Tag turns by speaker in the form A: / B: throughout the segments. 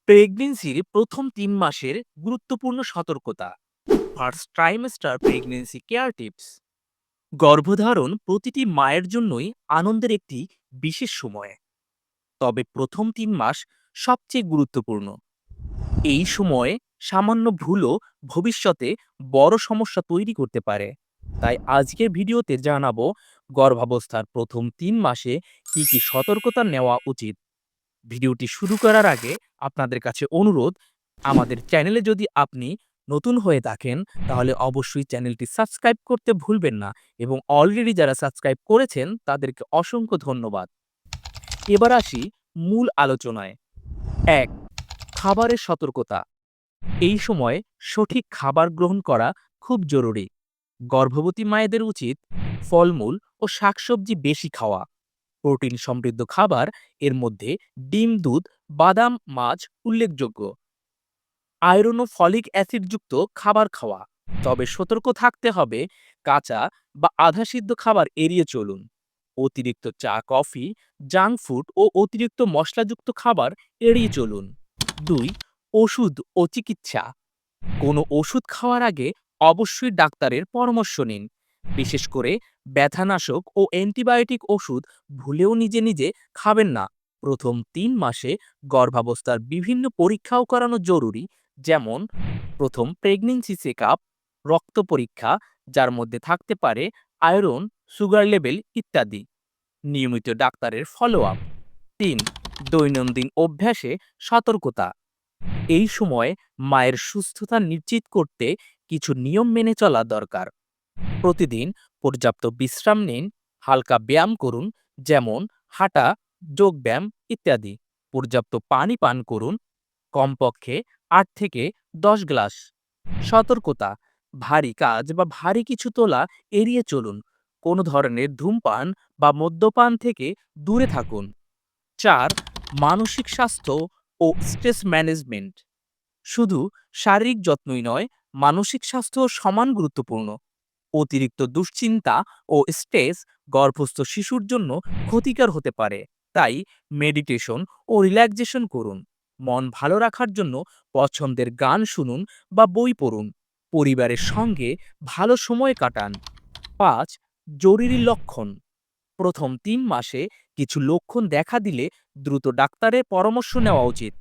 A: প্রেগন্যান্সির প্রথম ৩ মাসের গুরুত্বপূর্ণ সতর্কতা। First trimester pregnancy care tips. গর্ভধারণ প্রতিটি মায়ের জন্যই আনন্দের একটি বিশেষ সময়। তবে প্রথম ৩ মাস সবচেয়ে গুরুত্বপূর্ণ। এই সময়ে সামান্য ভুলও ভবিষ্যতে বড় সমস্যা তৈরি করতে পারে। তাই আজকের ভিডিওতে জানাবো গর্ভাবস্থার প্রথম ৩ মাসে কি সতর্কতা নেওয়া উচিত। ভিডিওটি শুরু করার আগে আপনাদের কাছে অনুরোধ, আমাদের চ্যানেলে যদি আপনি নতুন হয়ে থাকেন তাহলে অবশ্যই চ্যানেলটি সাবস্ক্রাইব করতে ভুলবেন না এবং অলরেডি যারা সাবস্ক্রাইব করেছেন তাদেরকে অসংখ্য ধন্যবাদ। এবার আসি মূল আলোচনায়। ১. খাবারের সতর্কতা। এই সময় সঠিক খাবার গ্রহণ করা খুব জরুরি। গর্ভবতী মায়েদের উচিত ফলমূল ও শাকসবজি বেশি খাওয়া। প্রোটিন সমৃদ্ধ খাবার, এর মধ্যে ডিম, দুধ, বাদাম, মাছ উল্লেখযোগ্য। আয়রন ও ফলিক অ্যাসিডযুক্ত খাবার খাওয়া। তবে সতর্ক থাকতে হবে, কাঁচা বা আধা সিদ্ধ খাবার এড়িয়ে চলুন। অতিরিক্ত চা, কফি, জাঙ্ক ফুড ও অতিরিক্ত মশলাযুক্ত খাবার এড়িয়ে চলুন। ২. ওষুধ ও চিকিৎসা। কোনো ওষুধ খাওয়ার আগে অবশ্যই ডাক্তারের পরামর্শ নিন। বিশেষ করে ব্যথানাশক ও অ্যান্টিবায়োটিক ওষুধ ভুলেও নিজে নিজে খাবেন না। প্রথম ৩ মাসে গর্ভাবস্থার বিভিন্ন পরীক্ষাও করানো জরুরি, যেমন প্রথম প্রেগন্যান্সি চেকআপ, রক্ত পরীক্ষা যার মধ্যে থাকতে পারে আয়রন, সুগার লেভেল ইত্যাদি। নিয়মিত ডাক্তারের ফলো আপ। ৩. দৈনন্দিন অভ্যাসে সতর্কতা। এই সময় মায়ের সুস্থতা নিশ্চিত করতে কিছু নিয়ম মেনে চলা দরকার। প্রতিদিন পর্যাপ্ত বিশ্রাম নিন, হালকা ব্যায়াম করুন, যেমন হাঁটা, যোগব্যায়াম ইত্যাদি। পর্যাপ্ত পানি পান করুন, কমপক্ষে ৮ থেকে ১০ গ্লাস। সতর্কতা, ভারী কাজ বা ভারী কিছু তোলা এড়িয়ে চলুন। কোনো ধরনের ধূমপান বা মদ্যপান থেকে দূরে থাকুন। ৪. মানসিক স্বাস্থ্য ও স্ট্রেস ম্যানেজমেন্ট। শুধু শারীরিক যত্নই নয়, মানসিক স্বাস্থ্য সমান গুরুত্বপূর্ণ। অতিরিক্ত দুশ্চিন্তা ও স্ট্রেস গর্ভস্থ শিশুর জন্য ক্ষতিকর হতে পারে। তাই মেডিটেশন ও রিল্যাক্সেশন করুন। মন ভালো রাখার জন্য পছন্দের গান শুনুন বা বই পড়ুন। পরিবারের সঙ্গে ভালো সময় কাটান। ৫. জরুরি লক্ষণ। প্রথম ৩ মাসে কিছু লক্ষণ দেখা দিলে দ্রুত ডাক্তারের পরামর্শ নেওয়া উচিত,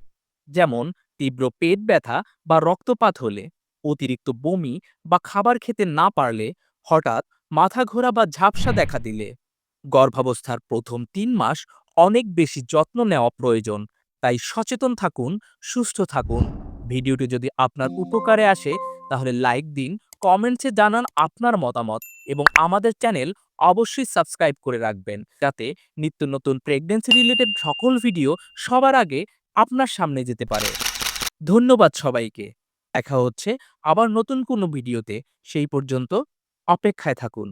A: যেমন তীব্র পেট ব্যথা বা রক্তপাত হলে, অতিরিক্ত বমি বা খাবার খেতে না পারলে, হঠাৎ মাথা ঘোরা বা ঝাপসা দেখা দিলে। গর্ভাবস্থার প্রথম ৩ মাস অনেক বেশি যত্ন নেওয়া প্রয়োজন। তাই সচেতন থাকুন, সুস্থ থাকুন। ভিডিওটি যদি আপনার উপকারে আসে তাহলে লাইক দিন, কমেন্টসে জানান আপনার মতামত এবং আমাদের চ্যানেল অবশ্যই সাবস্ক্রাইব করে রাখবেন, যাতে নিত্য নতুন প্রেগন্যান্সি রিলেটেড সকল ভিডিও সবার আগে আপনার সামনে যেতে পারে। ধন্যবাদ সবাইকে। দেখা হচ্ছে আবার নতুন কোনো ভিডিওতে। সেই পর্যন্ত অপেক্ষায় থাকুন।